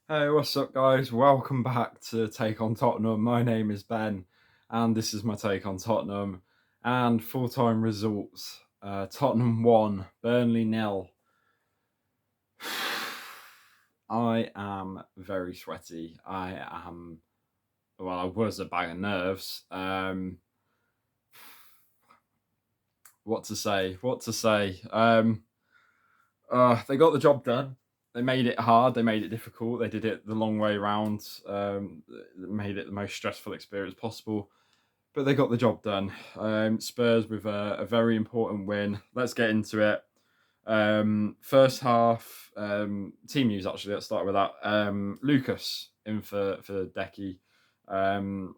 Hey, what's up, guys? Welcome back to Take on Tottenham. My name is Ben, and this is my take on Tottenham and full-time results. Tottenham 1, Burnley nil. I am very sweaty. I was a bag of nerves. What to say? What to say? They got the job done. They made it hard. They made it difficult. They did it the long way round. Made it the most stressful experience possible. But they got the job done. Spurs with a very important win. Let's get into it. First half, team news actually. Let's start with that. Lucas in for Decky. Um,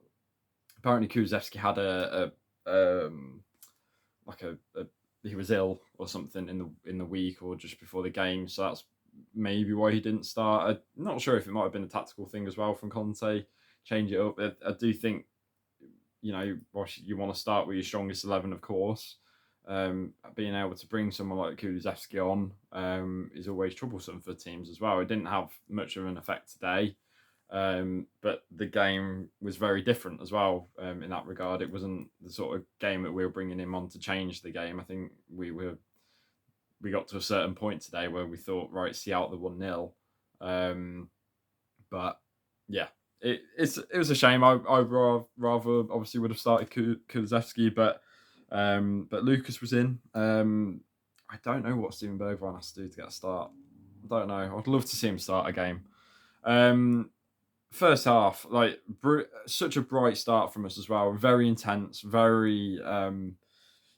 Apparently Kulusevski had like a he was ill or something in the week or just before the game, so that's maybe why he didn't start. I'm not sure if it might have been a tactical thing as well from Conte, change it up. I do think you want to start with your strongest 11, of course. Being able to bring someone like Kulusevski on is always troublesome for teams as well. It didn't have much of an effect today. But the game was very different as well in that regard. It wasn't the sort of game that we were bringing him on to change the game. I think we got to a certain point today where we thought, right, see out the 1-0. But yeah, it was a shame. I rather obviously would have started Kulusevski, but Lucas was in. I don't know what Steven Bergwijn has to do to get a start. I don't know. I'd love to see him start a game. Um, First half, like such a bright start from us as well. Very intense, very a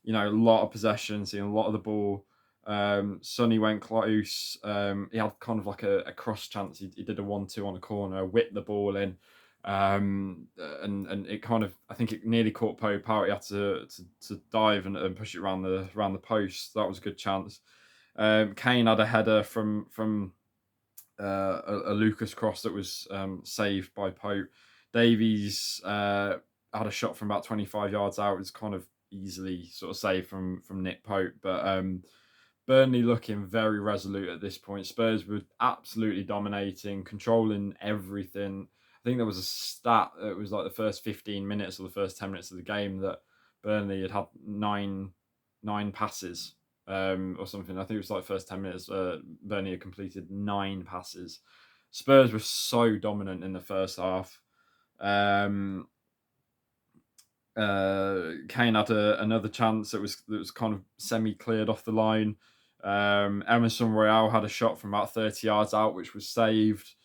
lot of possession, seeing a lot of the ball. Sonny went close. He had kind of like a cross chance. He did a 1-2 on a corner, whipped the ball in, and it kind of, I think it nearly caught Pope out. He had to dive and push it around the post. That was a good chance. Kane had a header from a Lucas cross that was saved by Pope. Davies had a shot from about 25 yards out. It was kind of easily sort of saved from Nick Pope, but Burnley looking very resolute at this point. Spurs were absolutely dominating, controlling everything. I think there was a stat that was like the first 15 minutes or the first 10 minutes of the game that Burnley had nine passes or something. I think it was like first 10 minutes. Burnley had completed 9 passes. Spurs were so dominant in the first half. Kane had another chance that was kind of semi cleared off the line. Emerson Royale had a shot from about 30 yards out, which was saved.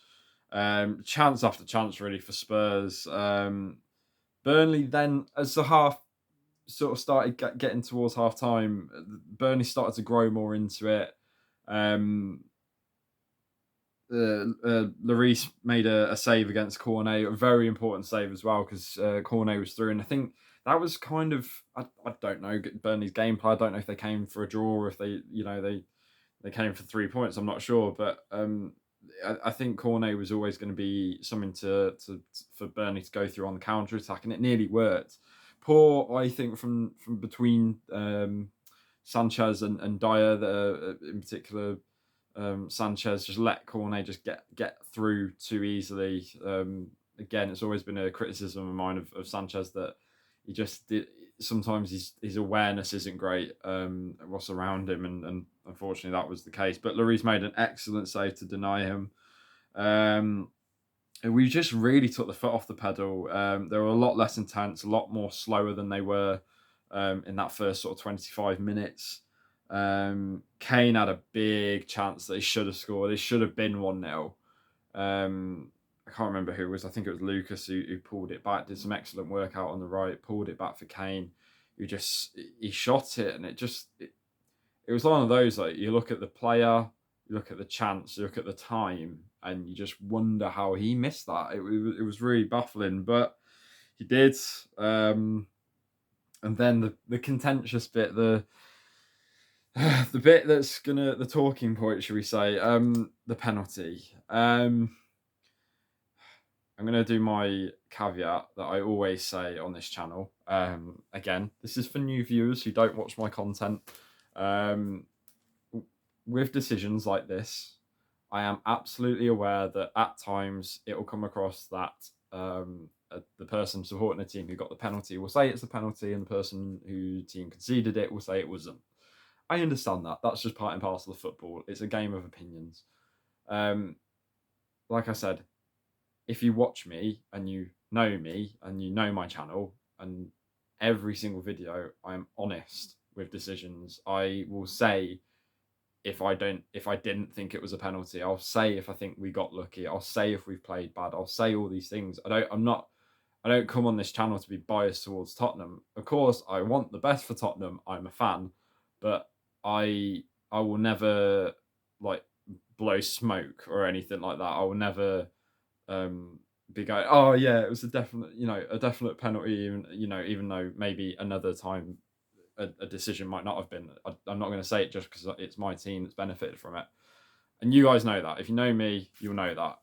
Chance after chance, really, for Spurs. Burnley then, as the half sort of started getting towards half time, Burnley started to grow more into it. Lloris made a save against Cornet, a very important save as well because Cornet was through, and I think that was kind of I don't know Burnley's gameplay. I don't know if they came for a draw or if they came for 3 points. I'm not sure, but I think Cornet was always going to be something for Burnley to go through on the counter attack, and it nearly worked. Poor, I think, from between Sanchez and Dyer, in particular. Sanchez just let Cornet just get through too easily. Again, it's always been a criticism of mine of Sanchez that he just sometimes his awareness isn't great. What's around him, and unfortunately that was the case. But Lloris made an excellent save to deny him. And we just really took the foot off the pedal. They were a lot less intense, a lot more slower than they were in that first sort of 25 minutes. Kane had a big chance that he should have scored. It should have been 1-0. I can't remember who it was. I think it was Lucas who pulled it back, did some excellent work out on the right, pulled it back for Kane, who he shot it, and it was one of those, like, you look at the player, you look at the chance, you look at the time, and you just wonder how he missed that. It was really baffling, but he did. And then the contentious bit, the bit that's the talking point, should we say, the penalty. I'm gonna do my caveat that I always say on this channel. Again, this is for new viewers who don't watch my content. Um, with decisions like this, I am absolutely aware that at times it will come across that the person supporting the team who got the penalty will say it's a penalty, and the person whose team conceded it will say it wasn't. I understand that. That's just part and parcel of football. It's a game of opinions. Um, like I said, if you watch me and you know me and you know my channel, and every single video I'm honest with decisions. I will say if I didn't think it was a penalty. I'll say if I think we got lucky. I'll say if we've played bad. I'll say all these things. I don't come on this channel to be biased towards Tottenham. Of course, I want the best for Tottenham. I'm a fan, but I will never like blow smoke or anything like that. I will never be going, oh yeah, it was a definite penalty. Even though maybe another time a decision might not have been. I'm not going to say it just because it's my team that's benefited from it, and you guys know that. If you know me, you'll know that.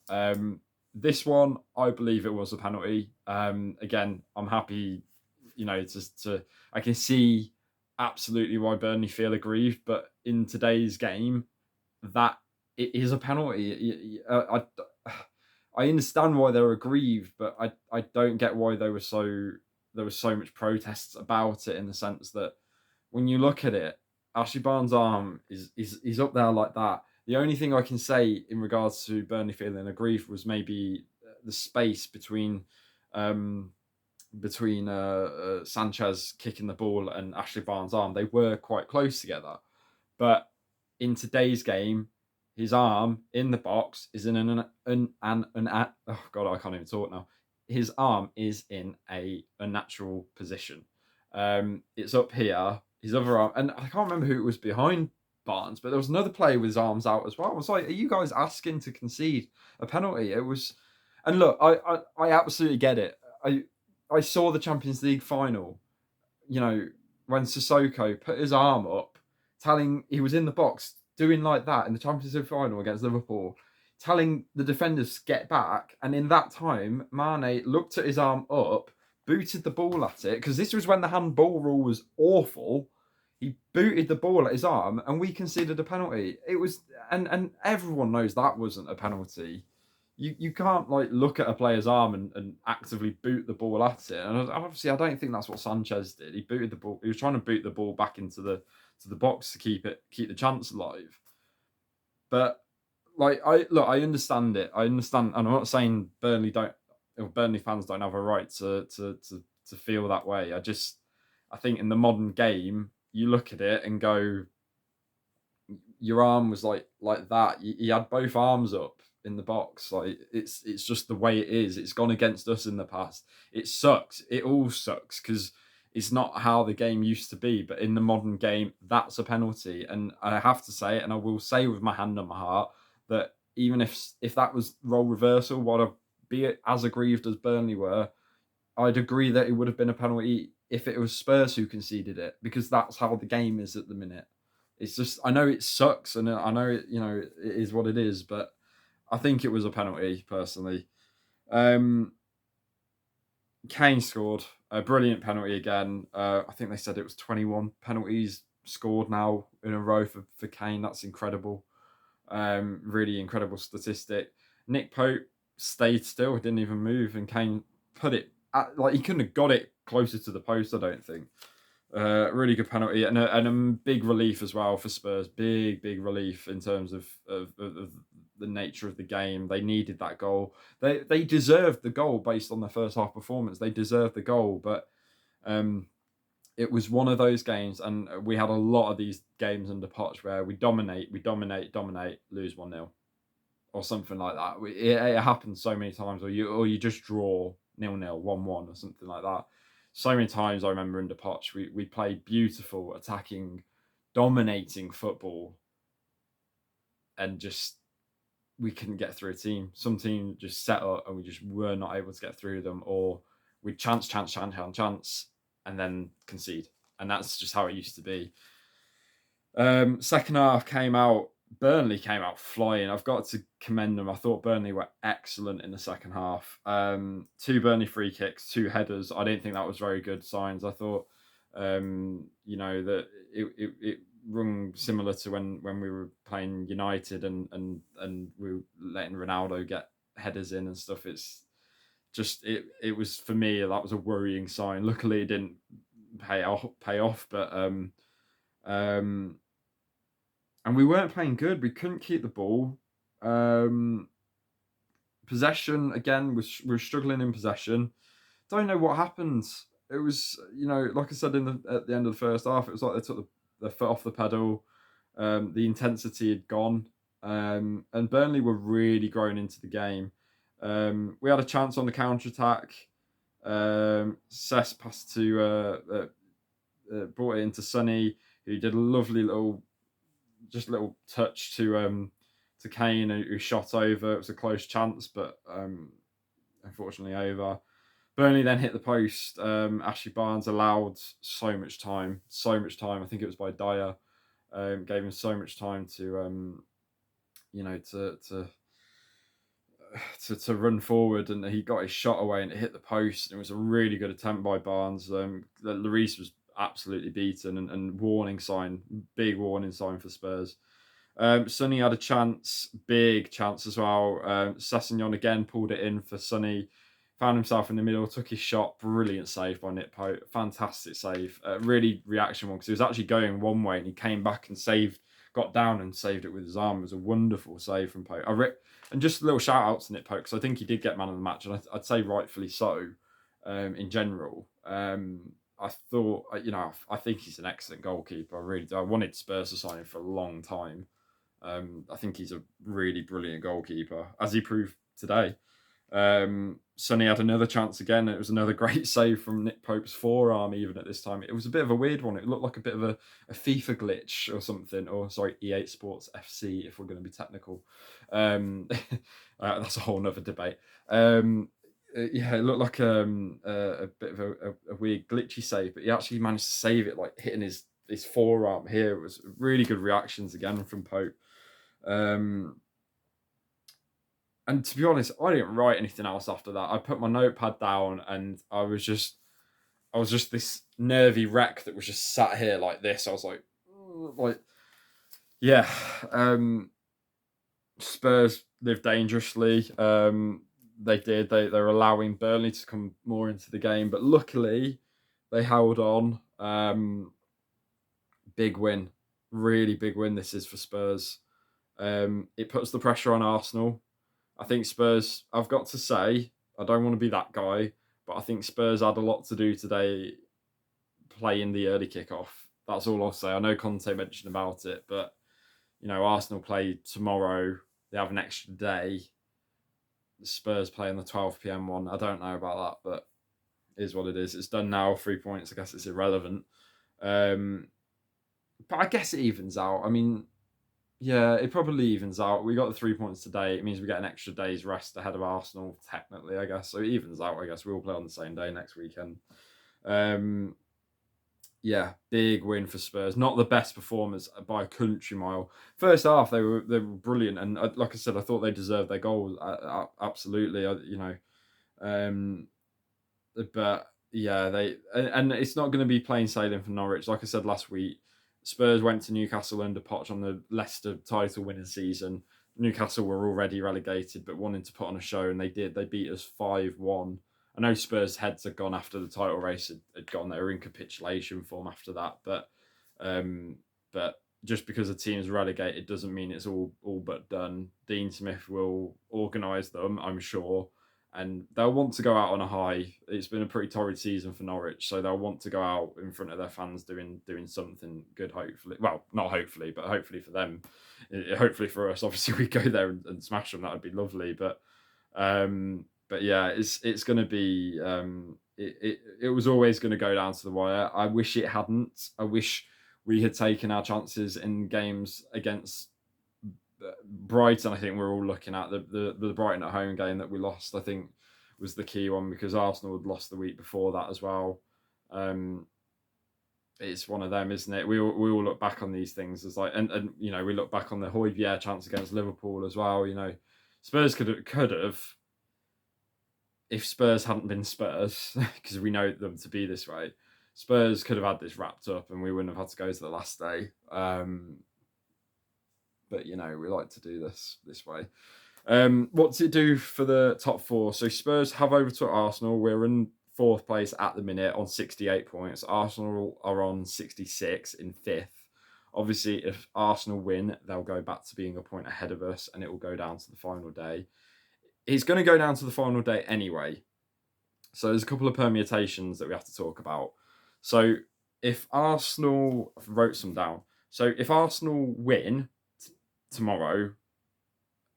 This one, I believe it was a penalty. Again, I'm happy, to I can see absolutely why Burnley feel aggrieved, but in today's game, that it is a penalty. I understand why they're aggrieved, but I don't get why there was so much protests about it, in the sense that when you look at it, Ashley Barnes' arm is up there like that. The only thing I can say in regards to Burnley feeling aggrieved was maybe the space between Sanchez kicking the ball and Ashley Barnes' arm. They were quite close together, but in today's game, his arm in the box is in oh god, I can't even talk now. His arm is in a unnatural position. It's up here. His other arm, and I can't remember who it was behind Barnes, but there was another player with his arms out as well. I was like, are you guys asking to concede a penalty? It was, and look, I absolutely get it. I saw the Champions League final, when Sissoko put his arm up, telling he was in the box doing like that in the Champions League final against Liverpool, telling the defenders to get back, and in that time, Mane looked at his arm up, booted the ball at it, because this was when the handball rule was awful. He booted the ball at his arm, and we conceded a penalty. It was, and everyone knows that wasn't a penalty. You can't like look at a player's arm and actively boot the ball at it. And obviously, I don't think that's what Sanchez did. He booted the ball. He was trying to boot the ball back into the box to keep the chance alive. But I understand it. I understand, and I'm not saying Burnley fans don't have a right to feel that way. I think in the modern game, you look at it and go, your arm was like that. You had both arms up in the box. Like it's just the way it is. It's gone against us in the past. It sucks. It all sucks because it's not how the game used to be. But in the modern game, that's a penalty. And I have to say it, and I will say with my hand on my heart, that even if that was role reversal, would I be as aggrieved as Burnley were? I'd agree that it would have been a penalty if it was Spurs who conceded it, because that's how the game is at the minute. It's just, I know it sucks, and I know it is what it is, but I think it was a penalty personally. Kane scored a brilliant penalty again. I think they said it was 21 penalties scored now in a row for Kane. That's incredible. Really incredible statistic. Nick Pope stayed still, didn't even move, and Kane put it he couldn't have got it closer to the post, I don't think. Really good penalty, and a big relief as well for Spurs. Big relief in terms of the nature of the game. They needed that goal. They deserved the goal based on their first half performance. They deserved the goal, but it was one of those games, and we had a lot of these games under Poch where we dominate, lose 1-0 or something like that. It happens so many times, or you just draw 0-0, 1-1 or something like that. So many times I remember under Poch, we played beautiful, attacking, dominating football, and just we couldn't get through a team. Some team just set up and we just were not able to get through them, or we chance, and then concede. And that's just how it used to be. Second half Burnley came out flying. I've got to commend them. I thought Burnley were excellent in the second half. 2 Burnley free kicks, 2 headers. I didn't think that was very good signs. I thought, that rung similar to when we were playing United and we were letting Ronaldo get headers in and stuff. It's just it was for me that was a worrying sign. Luckily, it didn't pay off, but um, and we weren't playing good. We couldn't keep the ball. Um, Possession again we're struggling in possession. Don't know what happened. It was, like I said at the end of the first half, it was like they took the foot off the pedal. The intensity had gone, and Burnley were really growing into the game. We had a chance on the counter attack. Cess passed to brought it into Sonny, who did a lovely little touch to Kane, who shot over. It was a close chance, but unfortunately over. Burnley then hit the post. Ashley Barnes allowed so much time. I think it was by Dyer. Gave him so much time to to run forward, and he got his shot away and it hit the post. It was a really good attempt by Barnes. Lloris was absolutely beaten, and big warning sign for Spurs. Sonny had a chance, big chance as well. Sessegnon again pulled it in for Sonny. Found himself in the middle, took his shot. Brilliant save by Nick Pope. Fantastic save. Really reaction one because he was actually going one way and he came back and got down and saved it with his arm. It was a wonderful save from Pope. And just a little shout out to Nick Pope because I think he did get man of the match, and I'd say rightfully so. In general, I thought, I think he's an excellent goalkeeper. I really do. I wanted Spurs to sign him for a long time. I think he's a really brilliant goalkeeper, as he proved today. Sonny had another chance again. It was another great save from Nick Pope's forearm, even at this time. It was a bit of a weird one. It looked like a bit of a FIFA glitch or something. Or, sorry, EA Sports FC, if we're going to be technical. That's a whole nother debate. Yeah, it looked like a bit of a weird glitchy save, but he actually managed to save it, like hitting his forearm here. It was really good reactions again from Pope. And to be honest, I didn't write anything else after that. I put my notepad down and I was just this nervy wreck that was just sat here like this. I was like, yeah. Spurs lived dangerously. They did. They're allowing Burnley to come more into the game, but luckily they held on. Big win, really big win. This is for Spurs. It puts the pressure on Arsenal. I think Spurs, I've got to say, I don't want to be that guy, but I think Spurs had a lot to do today playing the early kickoff. That's all I'll say. I know Conte mentioned about it, but, Arsenal play tomorrow. They have an extra day. The Spurs play on the 12 p.m. one. I don't know about that, but it is what it is. It's done now, 3 points. I guess it's irrelevant. But I guess it evens out. I mean, yeah, it probably evens out. We got the 3 points today. It means we get an extra day's rest ahead of Arsenal, technically, I guess. So it evens out, I guess. We all play on the same day next weekend. Yeah, big win for Spurs. Not the best performance by a country mile. First half, they were brilliant. And like I said, I thought they deserved their goal. Absolutely, but yeah, and it's not going to be plain sailing for Norwich. Like I said last week, Spurs went to Newcastle under Poch on the Leicester title winning season. Newcastle were already relegated, but wanting to put on a show, and they did. They beat us 5-1. I know Spurs' heads had gone after the title race had gone. They were in capitulation form after that, but just because a team's relegated doesn't mean it's all but done. Dean Smith will organise them, I'm sure, and they'll want to go out on a high. It's been a pretty torrid season for Norwich, so they'll want to go out in front of their fans doing something good, hopefully. Well, not hopefully, but hopefully for them. Hopefully for us, obviously we go there and smash them. That would be lovely, but yeah, it's going to be. It was always going to go down to the wire. I wish it hadn't. I wish we had taken our chances in games against Brighton. I think we're all looking at the Brighton at home game that we lost. I think was the key one because Arsenal had lost the week before that as well. It's one of them, isn't it? We all look back on these things as like, and we look back on the Højbjerg chance against Liverpool as well. Spurs could have. If Spurs hadn't been Spurs, because we know them to be this way, Spurs could have had this wrapped up and we wouldn't have had to go to the last day. But we like to do this way. What does it do for the top four? So Spurs have overtook Arsenal. We're in fourth place at the minute on 68 points. Arsenal are on 66 in fifth. Obviously, if Arsenal win, they'll go back to being a point ahead of us, and it will go down to the final day. It's going to go down to the final day anyway. So there's a couple of permutations that we have to talk about. So if Arsenal, I wrote some down. So if Arsenal win tomorrow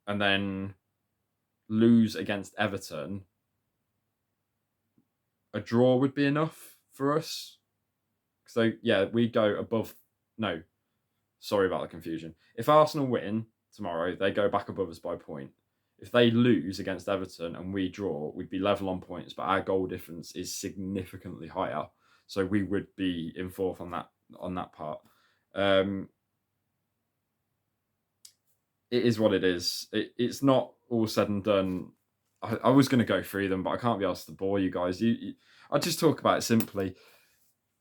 and then lose against Everton, a draw would be enough for us. So yeah, we go above. No, sorry about the confusion. If Arsenal win tomorrow, they go back above us by a point. If they lose against Everton and we draw, we'd be level on points, but our goal difference is significantly higher. So we would be in fourth on that part. It is what it is. It's not all said and done. I was going to go through them, but I can't be asked to bore you guys. I'll just talk about it simply.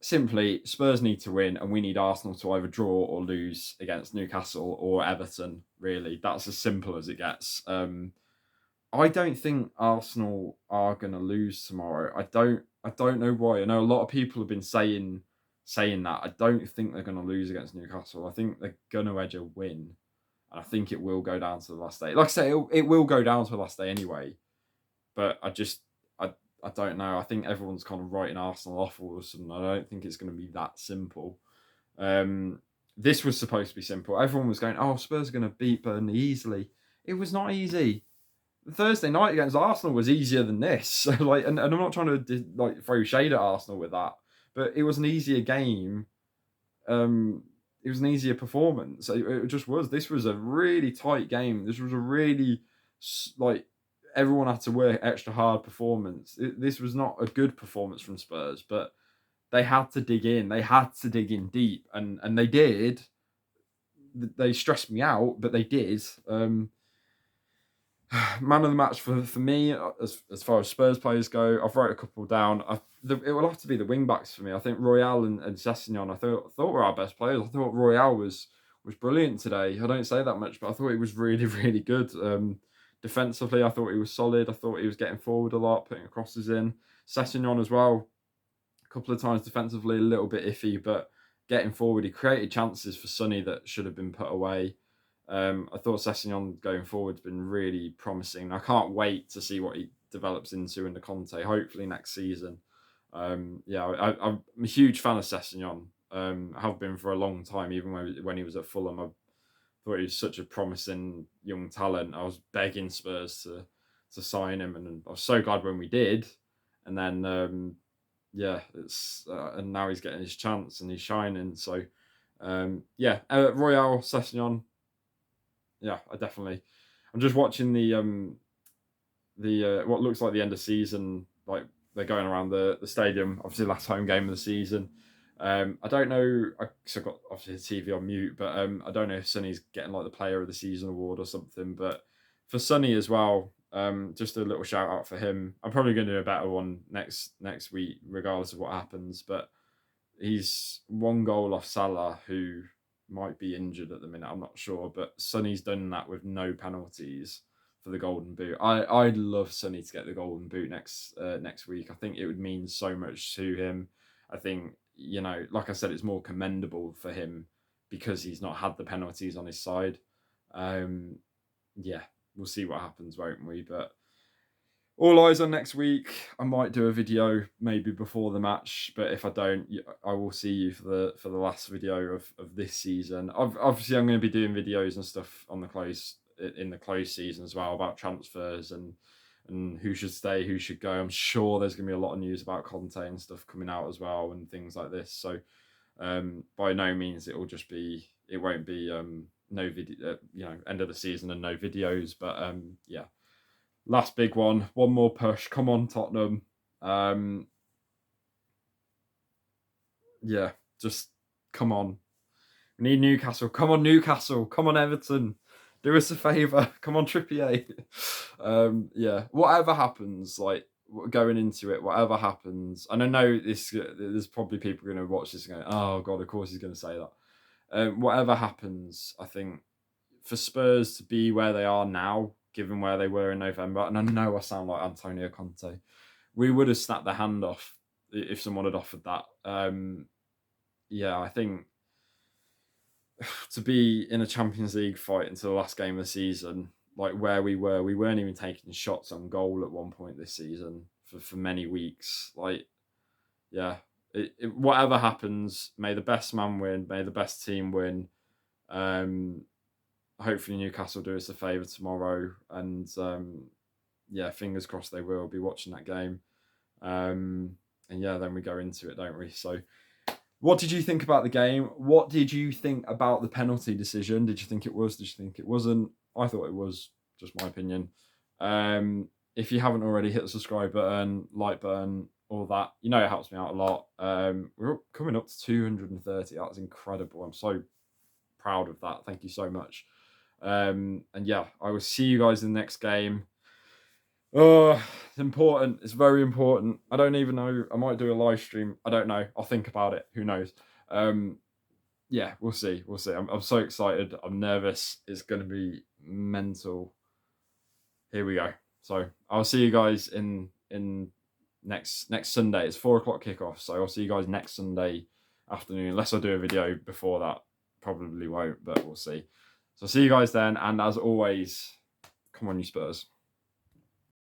Simply, Spurs need to win, and we need Arsenal to either draw or lose against Newcastle or Everton. Really, that's as simple as it gets. I don't think Arsenal are going to lose tomorrow. I don't know why. I know a lot of people have been saying that. I don't think they're going to lose against Newcastle. I think they're going to edge a win. And I think it will go down to the last day. Like I say, it will go down to the last day anyway. But I don't know. I think everyone's kind of writing Arsenal off all of a sudden. I don't think it's going to be that simple. This was supposed to be simple. Everyone was going, oh, Spurs are going to beat Burnley easily. It was not easy. Thursday night against Arsenal was easier than this. So and I'm not trying to throw shade at Arsenal with that, but it was an easier game. It was an easier performance. It just was. This was a really tight game. This was a really everyone had to work extra hard performance. This was not a good performance from Spurs, but they had to dig in. They had to dig in deep, and they did. They stressed me out, but they did. Man of the match for me, as far as Spurs players go, I've wrote a couple down. It will have to be the wing backs for me. I think Royale and Sessegnon, I thought were our best players. I thought Royale was brilliant today. I don't say that much, but I thought he was really, really good. Defensively, I thought he was solid. I thought he was getting forward a lot, putting crosses in. Sessegnon as well, a couple of times defensively, a little bit iffy, but getting forward, he created chances for Sonny that should have been put away. I thought Sessegnon going forward has been really promising. I can't wait to see what he develops into in the Conte, hopefully next season. I'm a huge fan of Sessegnon. I have been for a long time, even when he was at Fulham. I thought he was such a promising young talent. I was begging Spurs to sign him, and I was so glad when we did. And then, and now he's getting his chance and he's shining. So, Royale, Sessegnon. Yeah, I'm just watching the what looks like the end of season. Like they're going around the stadium. Obviously, last home game of the season. I don't know. I've got obviously the TV on mute, but I don't know if Sonny's getting like the Player of the Season award or something. But for Sonny as well, just a little shout out for him. I'm probably going to do a better one next week, regardless of what happens. But he's one goal off Salah, who might be injured at the minute. I'm not sure, but Sonny's done that with no penalties for the Golden Boot. I'd love Sonny to get the Golden Boot next week. I think it would mean so much to him. I think, like I said, it's more commendable for him because he's not had the penalties on his side. We'll see what happens, won't we? But all eyes on next week. I might do a video maybe before the match, but if I don't, I will see you for the last video of this season. Obviously, I'm going to be doing videos and stuff on the close season as well about transfers and who should stay, who should go. I'm sure there's going to be a lot of news about Conte and stuff coming out as well and things like this. So by no means it won't be no video, end of the season and no videos, but last big one more push. Come on, Tottenham. Just come on. We need Newcastle. Come on, Newcastle. Come on, Everton. Do us a favour. Come on, Trippier. Whatever happens, going into it, whatever happens, and I know there's probably people going to watch this and go, "Oh God, of course he's going to say that." Whatever happens, I think for Spurs to be where they are now, given where they were in November, and I know I sound like Antonio Conte, we would have snapped their hand off if someone had offered that. Yeah, I think to be in a Champions League fight until the last game of the season, like where we weren't even taking shots on goal at one point this season for many weeks. Like, yeah, whatever happens, may the best man win, may the best team win. Hopefully Newcastle do us a favour tomorrow, and yeah, fingers crossed they will be watching that game. And yeah, then we go into it, don't we? So, what did you think about the game? What did you think about the penalty decision? Did you think it was? Did you think it wasn't? I thought it was. Just my opinion. If you haven't already, hit the subscribe button, like button, all that. You know it helps me out a lot. We're coming up to 230. That's incredible. I'm so proud of that. Thank you so much. And yeah, I will see you guys in the next game. Oh, it's important. It's very important. I don't even know. I might do a live stream. I don't know. I'll think about it. Who knows? Yeah, we'll see. We'll see. I'm so excited. I'm nervous. It's going to be mental. Here we go. So I'll see you guys in next Sunday. It's 4:00 kickoff. So I'll see you guys next Sunday afternoon. Unless I do a video before that, probably won't, but we'll see. So see you guys then. And as always, come on, you Spurs.